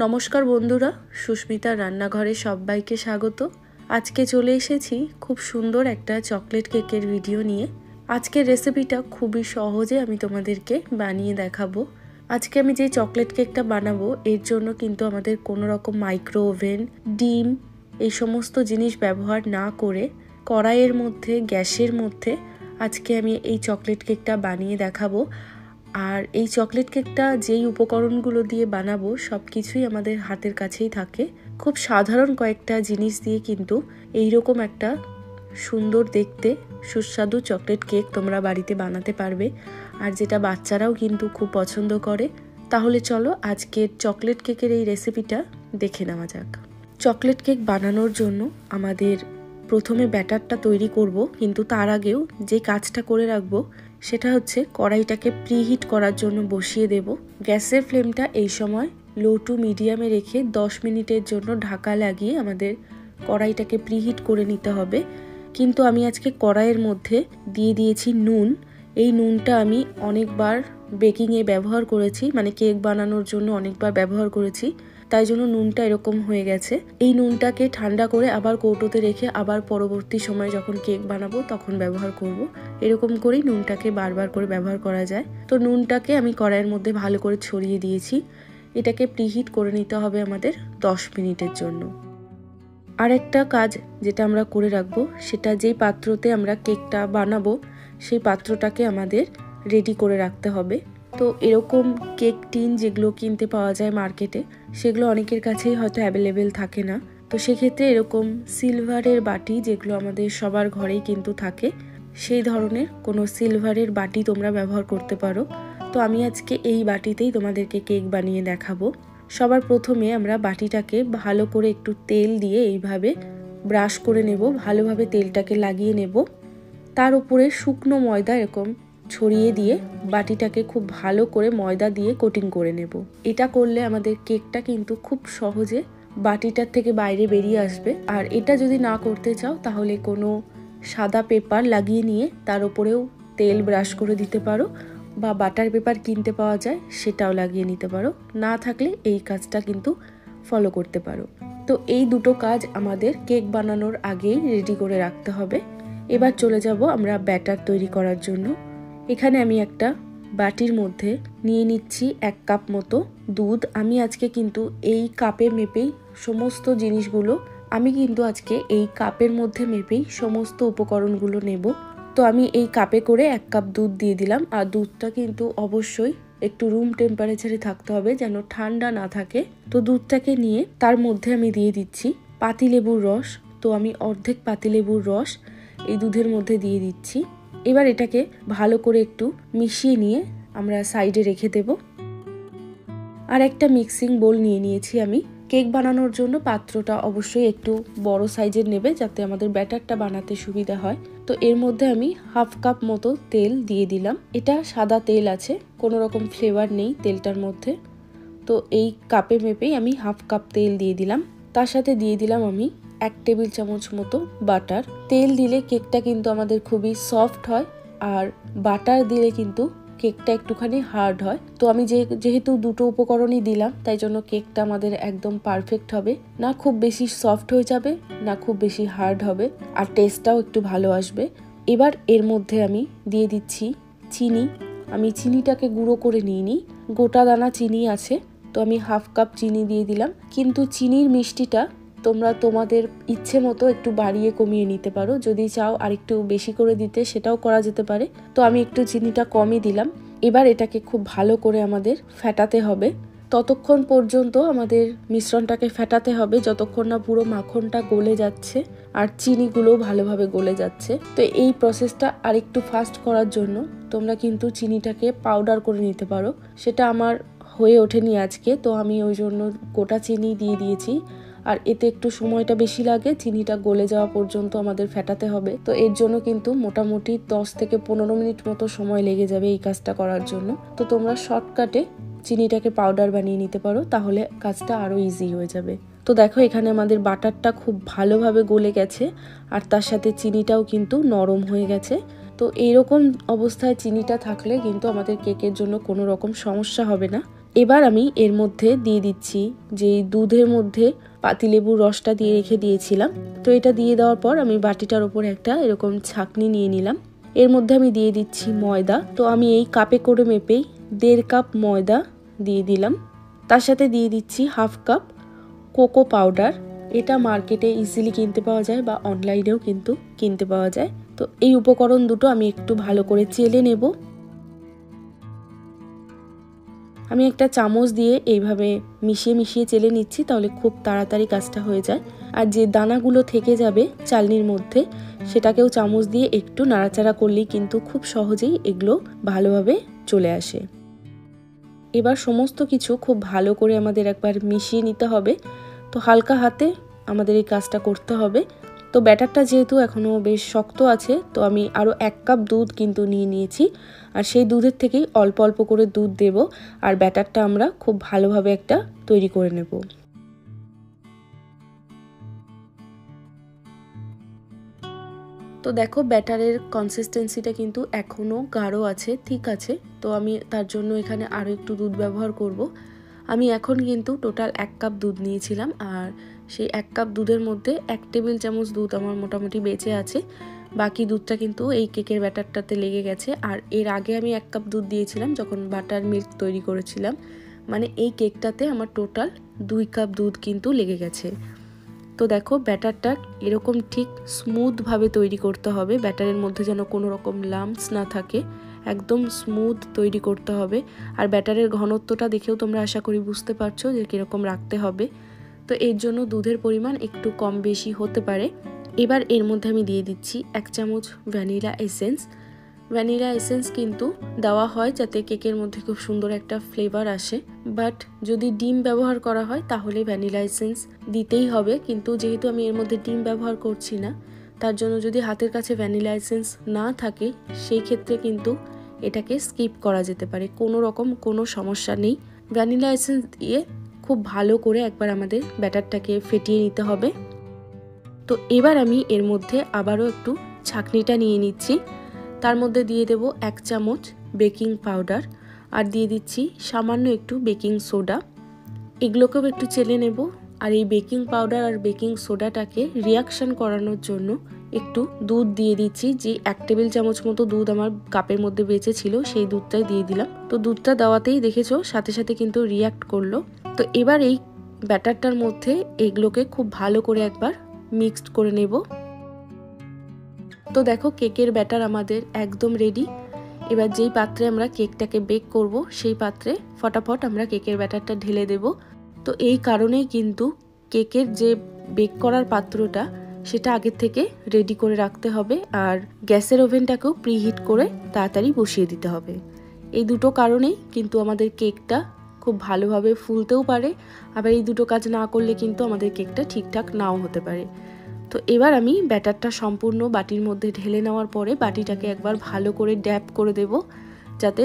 নমস্কার বন্ধুরা, সুস্মিতা রান্নাঘরে সবাইকে স্বাগত। আজকে চলে এসেছি খুব সুন্দর একটা চকলেট কেকের ভিডিও নিয়ে। আজকের রেসিপিটা খুবই সহজে আমি তোমাদেরকে বানিয়ে দেখাবো। আজকে আমি যে চকলেট কেকটা বানাবো এর জন্য কিন্তু আমাদের কোনো রকম মাইক্রো ওভেন, ডিম এই সমস্ত জিনিস ব্যবহার না করে কড়াইয়ের মধ্যে, গ্যাসের মধ্যে আজকে আমি এই চকলেট কেকটা বানিয়ে দেখাবো। আর এই চকলেট কেকটা যেই উপকরণগুলো দিয়ে বানাবো সব কিছুই আমাদের হাতের কাছেই থাকে। খুব সাধারণ কয়েকটা জিনিস দিয়ে কিন্তু এইরকম একটা সুন্দর দেখতে সুস্বাদু চকলেট কেক তোমরা বাড়িতে বানাতে পারবে, আর যেটা বাচ্চারাও কিন্তু খুব পছন্দ করে। তাহলে চলো আজকের চকলেট কেকের এই রেসিপিটা দেখে নেওয়া যাক। চকলেট কেক বানানোর জন্য আমাদের প্রথমে ব্যাটারটা তৈরি করব, কিন্তু তার আগেও যে কাজটা করে রাখবো সেটা হচ্ছে কড়াইটাকে প্রিহিট করার জন্য বসিয়ে দেব। গ্যাসের ফ্লেমটা এই সময় লো টু মিডিয়ামে রেখে 10 মিনিটের জন্য ঢাকা লাগিয়ে আমাদের কড়াইটাকে প্রিহিট করে নিতে হবে। কিন্তু আমি আজকে কড়াইয়ের মধ্যে দিয়ে দিয়েছি নুন। এই নুনটা আমি অনেকবার বেকিংয়ে ব্যবহার করেছি, মানে কেক বানানোর জন্য অনেকবার ব্যবহার করেছি, তাই জন্য নুনটা এরকম হয়ে গেছে। এই নুনটাকে ঠান্ডা করে আবার কৌটোতে রেখে আবার পরবর্তী সময় যখন কেক বানাবো তখন ব্যবহার করব। এরকম করেই নুনটাকে বারবার করে ব্যবহার করা যায়। তো নুনটাকে আমি কড়াইয়ের মধ্যে ভালো করে ছড়িয়ে দিয়েছি। এটাকে প্রিহিট করে নিতে হবে আমাদের 10 মিনিটের জন্য। আর একটা কাজ যেটা আমরা করে রাখবো, সেটা যেই পাত্রতে আমরা কেকটা বানাবো সেই পাত্রটাকে আমাদের রেডি করে রাখতে হবে। তো এরকম কেক টিন যেগুলো কিনতে পাওয়া যায় মার্কেটে, সেগুলো অনেকের কাছেই হয়তো অ্যাভেলেবেল থাকে না। তো সেক্ষেত্রে এরকম সিলভারের বাটি, যেগুলো আমাদের সবার ঘরেই কিন্তু থাকে, সেই ধরনের কোনো সিলভারের বাটি তোমরা ব্যবহার করতে পারো। তো আমি আজকে এই বাটিতেই তোমাদেরকে কেক বানিয়ে দেখাবো। সবার প্রথমে আমরা বাটিটাকে ভালো করে একটু তেল দিয়ে এইভাবে ব্রাশ করে নেব, ভালোভাবে তেলটাকে লাগিয়ে নেব। তার উপরে শুকনো ময়দা এরকম ছড়িয়ে দিয়ে বাটিটাকে খুব ভালো করে ময়দা দিয়ে কোটিং করে নেব। এটা করলে আমাদের কেকটা কিন্তু খুব সহজে বাটিটার থেকে বাইরে বেরিয়ে আসবে। আর এটা যদি না করতে চাও তাহলে কোনো সাদা পেপার লাগিয়ে নিয়ে তার উপরেও তেল ব্রাশ করে দিতে পারো, বা বাটার পেপার কিনতে পাওয়া যায় সেটাও লাগিয়ে নিতে পারো। না থাকলে এই কাজটা কিন্তু ফলো করতে পারো। তো এই দুটো কাজ আমাদের কেক বানানোর আগেই রেডি করে রাখতে হবে। এবার চলে যাব আমরা ব্যাটার তৈরি করার জন্য। এখানে আমি একটা বাটির মধ্যে নিয়ে নিচ্ছি 1 কাপ মতো দুধ। আমি আজকে কিন্তু এই কাপে মেপেই সমস্ত জিনিসগুলো, আমি কিন্তু আজকে এই কাপের মধ্যে মেপেই সমস্ত উপকরণগুলো নেব। তো আমি এই কাপে করে 1 কাপ দুধ দিয়ে দিলাম। আর দুধটা কিন্তু অবশ্যই একটু রুম টেম্পারেচারে থাকতে হবে, যেন ঠান্ডা না থাকে। তো দুধটাকে নিয়ে তার মধ্যে আমি দিয়ে দিচ্ছি পাতিলেবুর রস। তো আমি অর্ধেক পাতিলেবুর রস এই দুধের মধ্যে দিয়ে দিচ্ছি। এবার এটাকে ভালো করে একটু মিশিয়ে নিয়ে আমরা সাইডে রেখে দেব। আর একটা মিক্সিং বোল নিয়ে নিয়েছি আমি। কেক বানানোর জন্য পাত্রটা অবশ্যই একটু বড় সাইজের নেবে, যাতে আমাদের ব্যাটারটা বানাতে সুবিধা হয়। তো এর মধ্যে আমি 1/2 কাপ মতো তেল দিয়ে দিলাম। এটা সাদা তেল আছে, কোনো রকম ফ্লেভার নেই তেলটার মধ্যে। তো এই কাপে মেপেই আমি 1/2 কাপ তেল দিয়ে দিলাম। তার সাথে দিয়ে দিলাম আমি 1 টেবিল চামচ মতো বাটার। তেল দিলে কেকটা কিন্তু আমাদের খুবই সফট হয়, আর বাটার দিলে কিন্তু কেকটা একটুখানি হার্ড হয়। তো আমি যেহেতু দুটো উপকরণই দিলাম, তাই জন্য কেকটা আমাদের একদম পারফেক্ট হবে। না খুব বেশি সফট হয়ে যাবে, না খুব বেশি হার্ড হবে, আর টেস্টটাও একটু ভালো আসবে। এবার এর মধ্যে আমি দিয়ে দিচ্ছি চিনি। আমি চিনিটাকে গুঁড়ো করে নিইনি, গোটা দানা চিনি আছে। তো আমি 1/2 কাপ চিনি দিয়ে দিলাম। কিন্তু চিনির মিষ্টিটা তোমরা তোমাদের ইচ্ছে মতো একটু বাড়িয়ে কমিয়ে নিতে পারো। যদি চাও আর একটু বেশি করে দিতে, সেটাও করা যেতে পারে। তো আমি একটু চিনিটা কমই দিলাম। এবার এটাকে খুব ভালো করে আমাদের ফেটাতে হবে। ততক্ষণ পর্যন্ত আমাদের মিশ্রণটাকে ফেটাতে হবে যতক্ষণ না পুরো মাখনটা গলে যাচ্ছে আর চিনিগুলোও ভালোভাবে গলে যাচ্ছে। তো এই প্রসেসটা আরেকটু ফাস্ট করার জন্য তোমরা কিন্তু চিনিটাকে পাউডার করে নিতে পারো। সেটা আমার হয়ে ওঠেনি আজকে, তো আমি ওই জন্য গোটা চিনি দিয়ে দিয়েছি। আর এতে একটু সময়টা বেশি লাগে, চিনিটা গলে যাওয়া পর্যন্ত আমাদের ফেটাতে হবে। তো এর জন্য কিন্তু মোটামুটি 10 থেকে 15 মিনিট মতো সময় লেগে যাবে এই কাজটা করার জন্য। তো তোমরা শর্টকাটে চিনিটাকে পাউডার বানিয়ে নিতে পারো, তাহলে কাজটা আরো ইজি হয়ে যাবে। তো দেখো এখানে আমাদের বাটারটা খুব ভালোভাবে গলে গেছে, আর তার সাথে চিনিটাও কিন্তু নরম হয়ে গেছে। তো এইরকম অবস্থায় চিনিটা থাকলে কিন্তু আমাদের কেকের জন্য কোনো রকম সমস্যা হবে না। এবার আমি এর মধ্যে দিয়ে দিচ্ছি যে দুধের মধ্যে পাতিলেবুর রসটা দিয়ে রেখে দিয়েছিলাম। তো এটা দিয়ে দেওয়ার পর আমি বাটিটার ওপর একটা এরকম ছাঁকনি নিয়ে নিলাম। এর মধ্যে আমি দিয়ে দিচ্ছি ময়দা। তো আমি এই কাপে করে মেপেই 1.5 কাপ ময়দা দিয়ে দিলাম। তার সাথে দিয়ে দিচ্ছি 1/2 কাপ কোকো পাউডার। এটা মার্কেটে ইজিলি কিনতে পাওয়া যায় বা অনলাইনেও কিন্তু কিনতে পাওয়া যায়। তো এই উপকরণ দুটো আমি একটু ভালো করে চেলে নেব। আমি একটা চামচ দিয়ে এইভাবে মিশিয়ে মিশিয়ে চেলে নিচ্ছি, তাহলে খুব তাড়াতাড়ি কাজটা হয়ে যায়। আর যে দানাগুলো থেকে যাবে চালনির মধ্যে সেটাকেও চামচ দিয়ে একটু নাড়াচাড়া করলেই কিন্তু খুব সহজেই এগুলো ভালোভাবে চলে আসে। এবার সমস্ত কিছু খুব ভালো করে আমাদের একবার মিশিয়ে নিতে হবে। তো হালকা হাতে আমাদের এই কাজটা করতে হবে। তো ব্যাটারটা যেহেতু এখনও বেশ শক্ত আছে, তো আমি আরও 1 কাপ দুধ কিন্তু নিয়ে নিয়েছি। আর সেই দুধের থেকেই অল্প অল্প করে দুধ দেব, আর ব্যাটারটা আমরা খুব ভালোভাবে একটা তৈরি করে নেব। তো দেখো ব্যাটারের কনসিস্টেন্সিটা কিন্তু এখনও গাঢ় আছে, ঠিক আছে। তো আমি তার জন্য এখানে আরও একটু দুধ ব্যবহার করব। আমি এখন কিন্তু টোটাল 1 কাপ দুধ নিয়েছিলাম, আর সেই 1 কাপ দুধের মধ্যে 1 টেবিল চামচ দুধ আমার মোটামুটি বেঁচে আছে। বাকি দুধটা কিন্তু এই কেকের ব্যাটারটাতে লেগে গেছে। আর এর আগে আমি 1 কাপ দুধ দিয়েছিলাম যখন বাটার মিল্ক তৈরি করেছিলাম, মানে এই কেকটাতে আমার টোটাল 2 কাপ দুধ কিন্তু লেগে গেছে। তো দেখো ব্যাটারটা এরকম ঠিক স্মুথভাবে তৈরি করতে হবে, ব্যাটারের মধ্যে যেন কোনো রকম লাম্পস না থাকে, একদম স্মুথ তৈরি করতে হবে। আর ব্যাটারের ঘনত্বটা দেখেও তোমরা আশা করি বুঝতে পারছো যে কীরকম রাখতে হবে। তো এর জন্য দুধের পরিমাণ একটু কম বেশি হতে পারে। এবার এর মধ্যে আমি দিয়ে দিচ্ছি 1 চামচ ভ্যানিলা এসেন্স। ভ্যানিলা এসেন্স কিন্তু দেওয়া হয় যাতে কেকের মধ্যে খুব সুন্দর একটা ফ্লেভার আসে, বাট যদি ডিম ব্যবহার করা হয় তাহলে ভ্যানিলা এসেন্স দিতেই হবে। কিন্তু যেহেতু আমি এর মধ্যে ডিম ব্যবহার করছি না, তার জন্য যদি হাতের কাছে ভ্যানিলা এসেন্স না থাকে সেই ক্ষেত্রে কিন্তু এটাকে স্কিপ করা যেতে পারে, কোনো সমস্যা নেই। ভ্যানিলা এসেন্স দিয়ে খুব ভালো করে একবার আমাদের ব্যাটারটাকে ফেটিয়ে নিতে হবে। তো এবার আমি এর মধ্যে আবারও একটু ছাঁকনিটা নিয়ে নিচ্ছি। তার মধ্যে দিয়ে দেব 1 চামচ বেকিং পাউডার, আর দিয়ে দিচ্ছি সামান্য একটু বেকিং সোডা। এগুলোকেও একটু চেলে নেব। আর এই বেকিং পাউডার আর বেকিং সোডাটাকে রিয়াকশন করানোর জন্য একটু দুধ দিয়ে দিচ্ছি। যে 1 টেবিল চামচ মতো দুধ আমার কাপের মধ্যে বেঁচে ছিল সেই দুধটাই দিয়ে দিলাম। তো দুধটা দেওয়াতেই দেখেছো সাথে সাথে কিন্তু রিয়াক্ট করলো। তো এবার এই ব্যাটারটার মধ্যে এগুলোকে খুব ভালো করে একবার মিক্সড করে নেব। তো দেখো কেকের ব্যাটার আমাদের একদম রেডি। এবার যেই পাত্রে আমরা কেকটাকে বেক করব সেই পাত্রে ফটাফট আমরা কেকের ব্যাটারটা ঢেলে দেব। তো এই কারণেই কিন্তু কেকের যে বেক করার পাত্রটা সেটা আগের থেকে রেডি করে রাখতে হবে, আর গ্যাসের ওভেনটাকেও প্রিহিট করে তাড়াতাড়ি বসিয়ে দিতে হবে। এই দুটো কারণেই কিন্তু আমাদের কেকটা খুব ভালোভাবে ফুলতেও পারে, আবার এই দুটো কাজ না করলে কিন্তু আমাদের কেকটা ঠিকঠাক নাও হতে পারে। তো এবার আমি ব্যাটারটা সম্পূর্ণ বাটির মধ্যে ঢেলে নেওয়ার পরে বাটিটাকে একবার ভালো করে ড্যাপ করে দেব, যাতে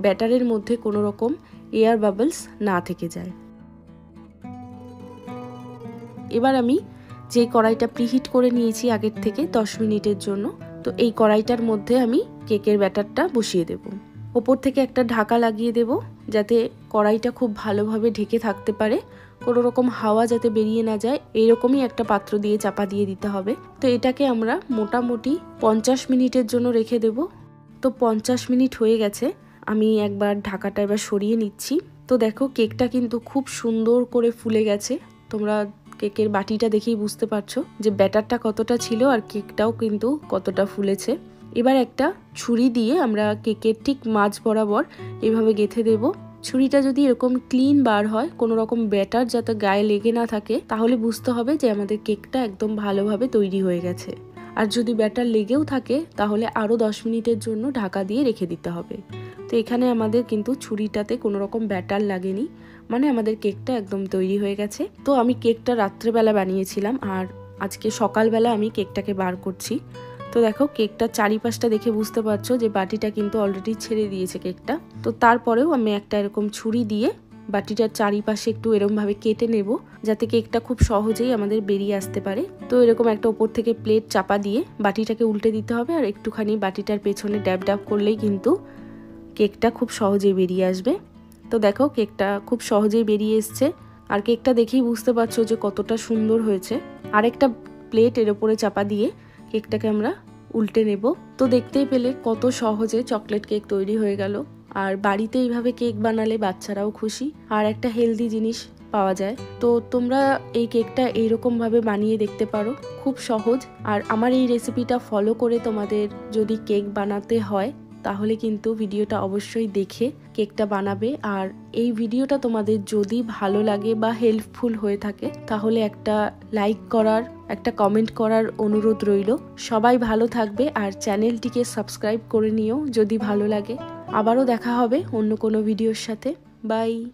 ব্যাটারের মধ্যে কোনো রকম এয়ার বাবলস না থেকে যায়। এবার আমি যে কড়াইটা প্রিহিট করে নিয়েছি আগের থেকে 10 মিনিটের জন্য, তো এই কড়াইটার মধ্যে আমি কেকের ব্যাটারটা বসিয়ে দেব। ওপর থেকে একটা ঢাকা লাগিয়ে দেব যাতে কড়াইটা খুব ভালোভাবে ঢেকে থাকতে পারে, কোনো রকম হাওয়া যাতে বেরিয়ে না যায়, এইরকমই একটা পাত্র দিয়ে চাপা দিয়ে দিতে হবে। তো এটাকে আমরা মোটামুটি 50 মিনিটের জন্য রেখে দেব। তো 50 মিনিট হয়ে গেছে, আমি একবার ঢাকাটা এবার সরিয়ে নিচ্ছি। তো দেখো কেকটা কিন্তু খুব সুন্দর করে ফুলে গেছে। তোমরা কেকের বাটিটা দেখেই বুঝতে পারছো যে ব্যাটারটা কতটা ছিল আর কেকটাও কিন্তু কতটা ফুলেছে। এবার একটা ছুরি দিয়ে আমরা কেকের ঠিক মাঝ বরাবর এভাবে গেঁথে দেব। ছুরিটা যদি এরকম ক্লিন বার হয়, কোনো রকম ব্যাটার যাতে গায়ে লেগে না থাকে, তাহলে বুঝতে হবে যে আমাদের কেকটা একদম ভালোভাবে তৈরি হয়ে গেছে। আর যদি ব্যাটার লেগেও থাকে তাহলে আরও 10 মিনিটের জন্য ঢাকা দিয়ে রেখে দিতে হবে। তো এখানে আমাদের কিন্তু ছুরিটাতে কোনো রকম ব্যাটার লাগেনি, মানে আমাদের কেকটা একদম তৈরি হয়ে গেছে। তো আমি কেকটা রাত্রেবেলা বানিয়েছিলাম, আর আজকে সকালবেলা আমি কেকটাকে বার করছি। তো দেখো কেকটার চারিপাশটা দেখে বুঝতে পারছো যে বাটিটা কিন্তু অলরেডি ছেড়ে দিয়েছে কেকটা। তো তারপরেও আমি একটা এরকম ছুরি দিয়ে বাটিটার চারিপাশে একটু এরকমভাবে কেটে নেব, যাতে কেকটা খুব সহজেই আমাদের বেরিয়ে আসতে পারে। তো এরকম একটা ওপর থেকে প্লেট চাপা দিয়ে বাটিটাকে উল্টে দিতে হবে, আর একটুখানি বাটিটার পেছনে ড্যাব ড্যাব করলেই কিন্তু কেকটা খুব সহজেই বেরিয়ে আসবে। তো দেখো কেকটা খুব সহজেই বেরিয়ে এসছে, আর কেকটা দেখেই বুঝতে পারছো যে কতটা সুন্দর হয়েছে। আরেকটা প্লেট এর উপরে চাপা দিয়ে কেকটাকে আমরা উল্টে নেব। তো দেখতেই পেলে কত সহজে চকলেট কেক তৈরি হয়ে গেল। আর বাড়িতে এইভাবে কেক বানালে বাচ্চারাও খুশি, আর একটা হেলদি জিনিস পাওয়া যায়। তো তোমরা এই কেকটা এইরকম ভাবে বানিয়ে দেখতে পারো, খুব সহজ। আর আমার এই রেসিপিটা ফলো করে তোমাদের যদি কেক বানাতে হয় তাহলে কিন্তু ভিডিওটা অবশ্যই দেখে কেকটা বানাবে। আর এই ভিডিওটা তোমাদের যদি ভালো লাগে বা হেল্পফুল হয়ে থাকে তাহলে একটা লাইক করার, একটা কমেন্ট করার অনুরোধ রইল। সবাই ভালো থাকবে আর চ্যানেলটিকে সাবস্ক্রাইব করে নিও যদি ভালো লাগে। আবারও দেখা হবে অন্য কোনো ভিডিওর সাথে। বাই।